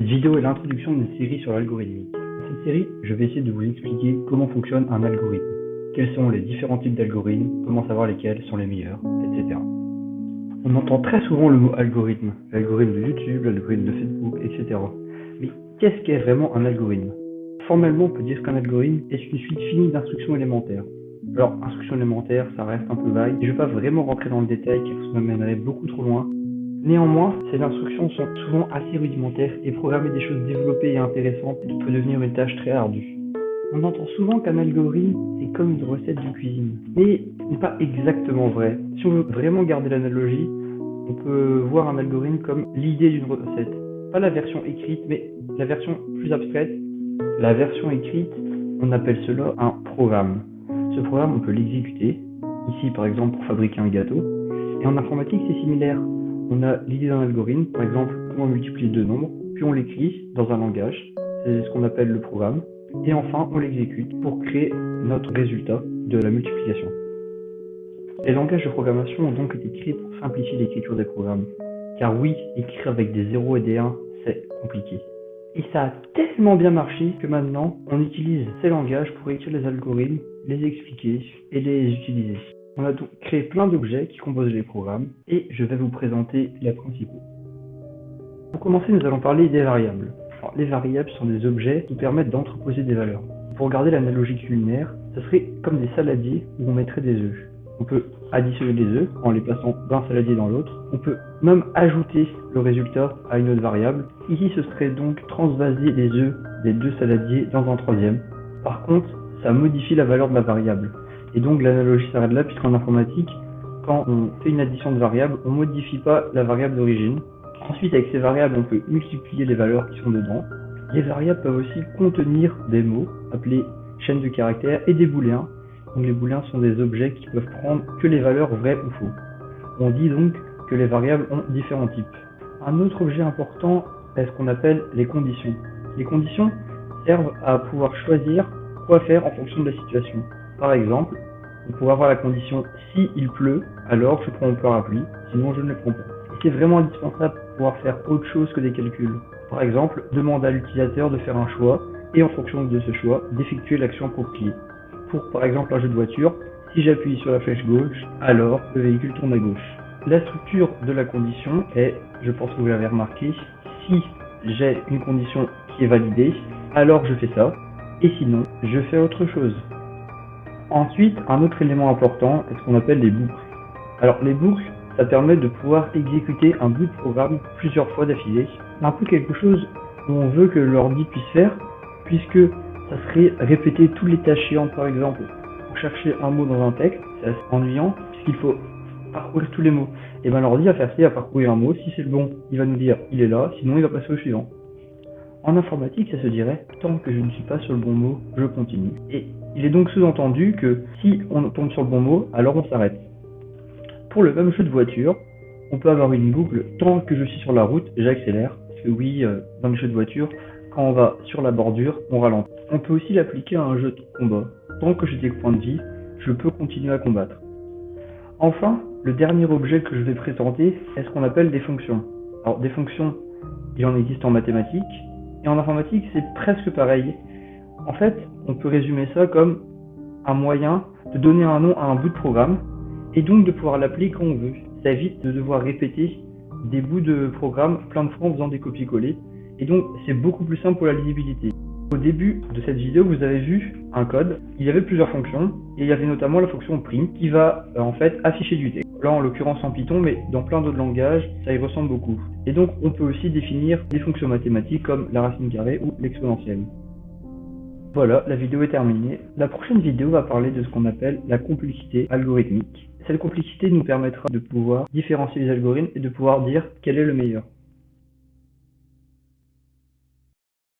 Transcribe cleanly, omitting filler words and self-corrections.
Cette vidéo est l'introduction d'une série sur l'algorithmique. Dans cette série, je vais essayer de vous expliquer comment fonctionne un algorithme, quels sont les différents types d'algorithmes, comment savoir lesquels sont les meilleurs, etc. On entend très souvent le mot algorithme, l'algorithme de YouTube, l'algorithme de Facebook, etc. Mais qu'est-ce qu'est vraiment un algorithme? Formellement, on peut dire qu'un algorithme est une suite finie d'instructions élémentaires. Alors, instructions élémentaires, ça reste un peu vague, et je ne vais pas vraiment rentrer dans le détail car ça m'amènerait beaucoup trop loin. Néanmoins, ces instructions sont souvent assez rudimentaires et programmer des choses développées et intéressantes peut devenir une tâche très ardue. On entend souvent qu'un algorithme est comme une recette de cuisine, mais ce n'est pas exactement vrai. Si on veut vraiment garder l'analogie, on peut voir un algorithme comme l'idée d'une recette. Pas la version écrite, mais la version plus abstraite. La version écrite, on appelle cela un programme. Ce programme, on peut l'exécuter, ici par exemple pour fabriquer un gâteau, et en informatique c'est similaire. On a l'idée d'un algorithme, par exemple, comment multiplier deux nombres, puis on l'écrit dans un langage, c'est ce qu'on appelle le programme, et enfin on l'exécute pour créer notre résultat de la multiplication. Les langages de programmation ont donc été créés pour simplifier l'écriture des programmes. Car oui, écrire avec des 0 et des 1, c'est compliqué. Et ça a tellement bien marché que maintenant, on utilise ces langages pour écrire les algorithmes, les expliquer et les utiliser. On a donc créé plein d'objets qui composent les programmes et je vais vous présenter les principaux. Pour commencer, nous allons parler des variables. Alors, les variables sont des objets qui permettent d'entreposer des valeurs. Pour garder l'analogie culinaire, ce serait comme des saladiers où on mettrait des œufs. On peut additionner les œufs en les plaçant d'un saladier dans l'autre. On peut même ajouter le résultat à une autre variable. Ici, ce serait donc transvaser les œufs des deux saladiers dans un troisième. Par contre, ça modifie la valeur de la variable. Et donc l'analogie s'arrête là, puisqu'en informatique, quand on fait une addition de variables, on ne modifie pas la variable d'origine. Ensuite, avec ces variables, on peut multiplier les valeurs qui sont dedans. Les variables peuvent aussi contenir des mots, appelés chaînes de caractères, et des booléens. Donc les booléens sont des objets qui peuvent prendre que les valeurs vraies ou faux. On dit donc que les variables ont différents types. Un autre objet important est ce qu'on appelle les conditions. Les conditions servent à pouvoir choisir quoi faire en fonction de la situation. Par exemple, on pourrait avoir la condition « si il pleut, alors je prends mon parapluie, sinon je ne le prends pas ». C'est vraiment indispensable pour pouvoir faire autre chose que des calculs. Par exemple, demande à l'utilisateur de faire un choix et en fonction de ce choix, d'effectuer l'action appropriée. Pour par exemple un jeu de voiture, si j'appuie sur la flèche gauche, alors le véhicule tourne à gauche. La structure de la condition est, je pense que vous l'avez remarqué, si j'ai une condition qui est validée, alors je fais ça, et sinon, je fais autre chose. Ensuite, un autre élément important est ce qu'on appelle les boucles. Alors les boucles, ça permet de pouvoir exécuter un bout de programme plusieurs fois d'affilée. C'est un peu quelque chose où on veut que l'ordi puisse faire, puisque ça serait répéter toutes les tâches chiantes, par exemple, pour chercher un mot dans un texte, c'est assez ennuyant, puisqu'il faut parcourir tous les mots. Et bien l'ordi va faire ça, il va parcourir un mot, si c'est le bon, il va nous dire il est là, sinon il va passer au suivant. En informatique, ça se dirait, tant que je ne suis pas sur le bon mot, je continue. Et il est donc sous-entendu que si on tombe sur le bon mot, alors on s'arrête. Pour le même jeu de voiture, on peut avoir une boucle, tant que je suis sur la route, j'accélère. Parce que oui, dans les jeux de voiture, quand on va sur la bordure, on ralentit. On peut aussi l'appliquer à un jeu de combat. Tant que j'ai des points de vie, je peux continuer à combattre. Enfin, le dernier objet que je vais présenter est ce qu'on appelle des fonctions. Alors des fonctions, il en existe en mathématiques, et en informatique c'est presque pareil. En fait, on peut résumer ça comme un moyen de donner un nom à un bout de programme, et donc de pouvoir l'appeler quand on veut. Ça évite de devoir répéter des bouts de programme plein de fois en faisant des copier-coller, et donc c'est beaucoup plus simple pour la lisibilité. Au début de cette vidéo, vous avez vu un code, il y avait plusieurs fonctions, et il y avait notamment la fonction print qui va en fait afficher du texte. Là en l'occurrence en Python, mais dans plein d'autres langages, ça y ressemble beaucoup. Et donc on peut aussi définir des fonctions mathématiques comme la racine carrée ou l'exponentielle. Voilà, la vidéo est terminée. La prochaine vidéo va parler de ce qu'on appelle la complexité algorithmique. Cette complexité nous permettra de pouvoir différencier les algorithmes et de pouvoir dire quel est le meilleur.